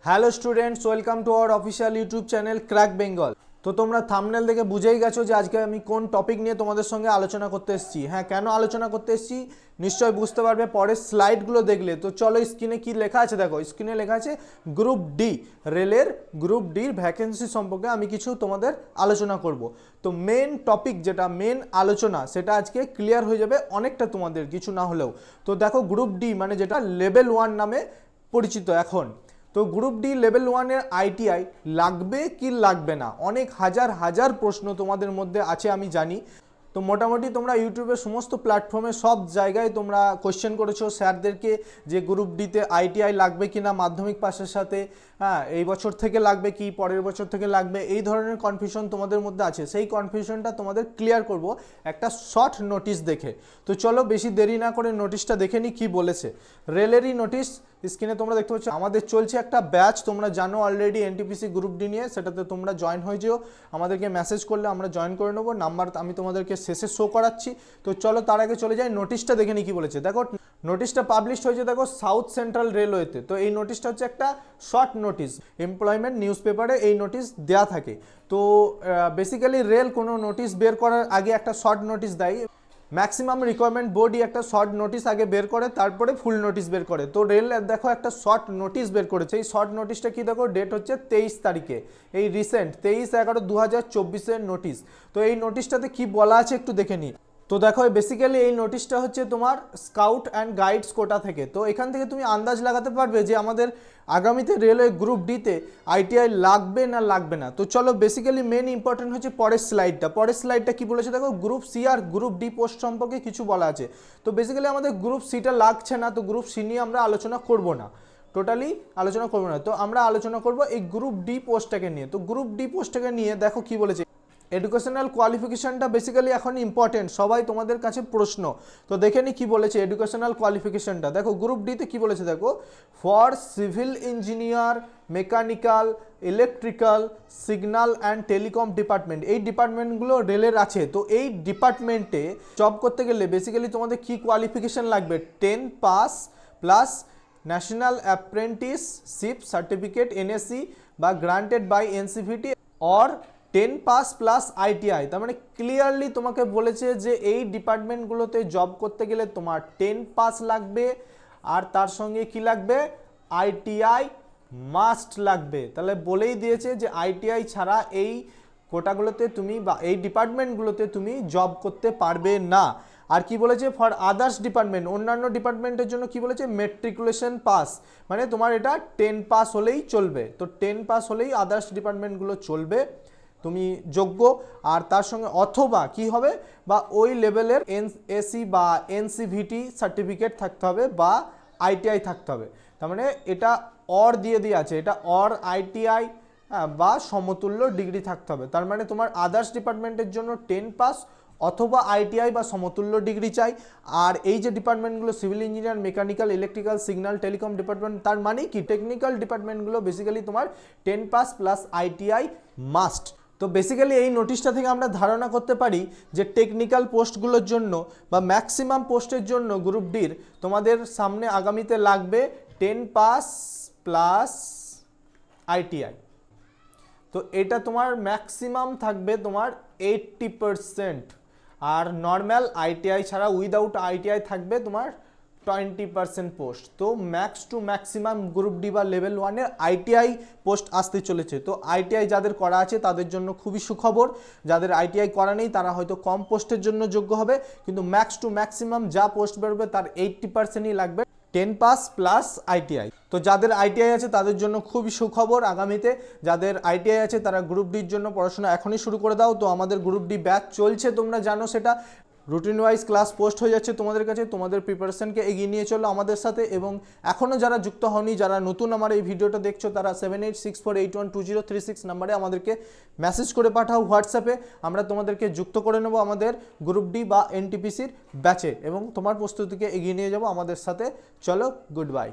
Hello students, welcome to our official YouTube channel crack Bengal. তো তোমরা thumbnail দেখে বুঝেই গেছো যে আজকে আমি কোন টপিক নিয়ে তোমাদের সঙ্গে আলোচনা করতে এসেছি। হ্যাঁ, কেন আলোচনা করতে এসেছি নিশ্চয়ই বুঝতে পারবে পরের স্লাইডগুলো দেখলে। তো চলো স্ক্রিনে কি লেখা আছে দেখো। স্ক্রিনে লেখা আছে গ্রুপ ডি, রেলের গ্রুপ ডির ভ্যাকেন্সি সম্পর্কে আমি কিছু তোমাদের আলোচনা করব। তো মেন টপিক যেটা মেন আলোচনা সেটা আজকে ক্লিয়ার হয়ে যাবে অনেকটা, তোমাদের কিছু না হলেও। তো দেখো, গ্রুপ ডি মানে যেটা লেভেল 1 নামে পরিচিত এখন। তো গ্রুপ ডি লেভেল 1-এর আইটিআই লাগবে কি লাগবে না, অনেক হাজার হাজার প্রশ্ন তোমাদের মধ্যে আছে আমি জানি। তো মোটামুটি তোমরা ইউটিউবের সমস্ত প্ল্যাটফর্মে সব জায়গায় তোমরা কোয়েশ্চেন করেছো স্যারদেরকে যে গ্রুপ ডিতে আইটিআই লাগবে কি না মাধ্যমিক পাশের সাথে। হ্যাঁ, এই বছর থেকে লাগবে কি পরের বছর থেকে লাগবে, এই ধরনের কনফিউশন তোমাদের মধ্যে আছে। সেই কনফিউশনটা তোমাদের ক্লিয়ার করব একটা শর্ট নোটিশ দেখে। তো চলো বেশি দেরি না করে নোটিশটা দেখে নিই কী বলেছে। রেলেরই নোটিশ, স্ক্রিনে তোমরা দেখতে পাচ্ছ। আমাদের চলছে একটা ব্যাচ, তোমরা জানো অলরেডি এনটিপিসি গ্রুপ ডি নিয়ে, সেটাতে তোমরা জয়েন হয়ে যেও। আমাদেরকে মেসেজ করলে আমরা জয়েন করে নেবো, নাম্বার আমি তোমাদেরকে শেষে শো করাচ্ছি। তো চলো তার আগে চলে যাই নোটিশটা দেখে নিই কী বলেছে। দেখো নোটিশটা পাবলিশ হয়েছে দেখো সাউথ সেন্ট্রাল রেলওয়েতে। তো এই নোটিশটা হচ্ছে একটা শর্ট নোটিশ, এমপ্লয়মেন্ট নিউজ পেপারে এই নোটিশ দেয়া থাকে। তো বেসিক্যালি রেল কোনো নোটিশ বের করার আগে একটা শর্ট নোটিশ দেয়। ম্যাক্সিমাম রিকোয়ারমেন্ট বোর্ডই একটা শর্ট নোটিশ আগে বের করে, তারপরে ফুল নোটিশ বের করে। তো রেল দেখো একটা শর্ট নোটিশ বের করেছে। এই শর্ট নোটিশটা কি দেখো, ডেট হচ্ছে 23 তারিখে, এই রিসেন্ট 23/11/2024 নোটিশ। তো এই নোটিশটাতে কি বলা আছে একটু দেখে নিই। তো দেখো বেসিক্যালি এই নোটিশটা হচ্ছে তোমার স্কাউট অ্যান্ড গাইডস কোটা থেকে। তো এখান থেকে তুমি আন্দাজ লাগাতে পারবে যে আমাদের আগামীতে রেলওয়ে গ্রুপ ডিতে আইটিআই লাগবে না লাগবে না। তো চলো বেসিক্যালি মেন ইম্পর্টেন্ট হচ্ছে পরের স্লাইডটা কি বলেছে দেখো। গ্রুপ সি আর গ্রুপ ডি পোস্ট সম্পর্কে কিছু বলা আছে। তো বেসিক্যালি আমাদের গ্রুপ সিটা লাগছে না, তো গ্রুপ সি নিয়ে আমরা আলোচনা করব না, টোটালি আলোচনা করবো না। তো আমরা আলোচনা করব এই গ্রুপ ডি পোস্টটাকে নিয়ে। তো গ্রুপ ডি পোস্টটাকে নিয়ে দেখো কি বলেছে। এডুকেশনাল কোয়ালিফিকেশনটা বেসিক্যালি এখন ইম্পর্টেন্ট, সবাই তোমাদের কাছে প্রশ্ন। তো দেখে নি কি বলেছে এডুকেশনাল কোয়ালিফিকেশনটা। দেখো গ্রুপ ডিতে কি বলেছে দেখো, for civil engineer, mechanical, electrical, signal and telecom department, এই ডিপার্টমেন্টগুলো রেলের আছে। তো এই ডিপার্টমেন্টে জব করতে গেলে বেসিক্যালি তোমাদের কি কোয়ালিফিকেশন লাগবে, 10 pass plus national apprenticeship certificate NSC বা granted by NCVT or 10 pass plus ITI. তার মানে ক্লিয়ারলি তোমাকে বলেছে যে এই ডিপার্টমেন্টগুলোতে জব করতে গেলে তোমার 10 পাস লাগবে, আর তার সঙ্গে কি লাগবে, আইটিআই মাস্ট লাগবে। তাহলে বলেই দিয়েছে যে আইটিআই ছাড়া এই কোটাগুলোতে তুমি বা এই ডিপার্টমেন্টগুলোতে তুমি জব করতে পারবে না। আর কি বলেছে, ফর আদার্স ডিপার্টমেন্ট, অন্যান্য ডিপার্টমেন্টের জন্য কি বলেছে, মেট্রিকুলেশন পাস, মানে তোমার এটা 10 পাস হলেই চলবে। তো 10 পাস হলেই আদার্স ডিপার্টমেন্টগুলো চলবে, তুমি যোগ্য। আর তার সঙ্গে অথবা কি হবে, বা ওই লেভেলের এনএসসি বা এনসিভিটি সার্টিফিকেট থাকতে হবে বা আইটিআই থাকতে হবে। তার মানে এটা অর দিয়ে আছে, এটা অর আইটিআই বা সমতুল্য ডিগ্রি থাকতে হবে। তার মানে তোমার আদার্স ডিপার্টমেন্টের জন্য 10 পাস অথবা আইটিআই বা সমতুল্য ডিগ্রি চাই। আর এই যে ডিপার্টমেন্টগুলো civil engineer, mechanical, electrical, signal, telecom department, তার মানে কি টেকনিক্যাল ডিপার্টমেন্টগুলো বেসিক্যালি তোমার 10 পাস প্লাস আইটিআই মাস্ট। তো বেসিক্যালি এই নোটিশটা থেকে আমরা ধারণা করতে পারি যে টেকনিক্যাল পোস্টগুলোর জন্য বা ম্যাক্সিমাম পোস্টের জন্য গ্রুপ ডির তোমাদের সামনে আগামীতে লাগবে 10 পাস প্লাস আইটিআই। তো এটা তোমার ম্যাক্সিমাম থাকবে তোমার 80%, আর নর্মাল আইটিআই ছাড়া উইদাউট আইটিআই থাকবে তোমার 20% পোস্ট। তো max to maximum group D বা লেভেল 1-এর আইটিআই পোস্ট আসতে চলেছে। তো আইটিআই যাদের করা আছে তাদের জন্য খুবই সুখবর, যাদের আইটিআই করা নেই তারা হয়তো কম পোস্টের জন্য যোগ্য হবে, কিন্তু ম্যাক্স টু ম্যাক্সিমাম যা পোস্ট বেরোবে তার 80%ই লাগবে 10 পাস প্লাস আইটিআই। তো যাদের আইটিআই আছে তাদের জন্য খুবই সুখবর আগামীতে। যাদের আইটিআই আছে তারা গ্রুপ ডির জন্য পড়াশোনা এখনই শুরু করে দাও। তো আমাদের গ্রুপ ডি ব্যাচ চলছে, তোমরা জানো সেটা। রুটিন ওয়াইজ ক্লাস পোস্ট হয়ে যাচ্ছে তোমাদের কাছে, তোমাদের প্রিপারেশনকে এগিয়ে নিয়ে চলো আমাদের সাথে। এবং এখনও যারা যুক্ত হওনি, যারা নতুন আমার এই ভিডিওটা দেখছো, তারা 7864812036 নাম্বারে আমাদেরকে মেসেজ করে পাঠাও হোয়াটসঅ্যাপে। আমরা তোমাদেরকে যুক্ত করে নেব আমাদের গ্রুপ ডি বা এনটিপিসির ব্যাচে এবং তোমার প্রস্তুতিকে এগিয়ে নিয়ে যাবো আমাদের সাথে। চলো, গুড বাই।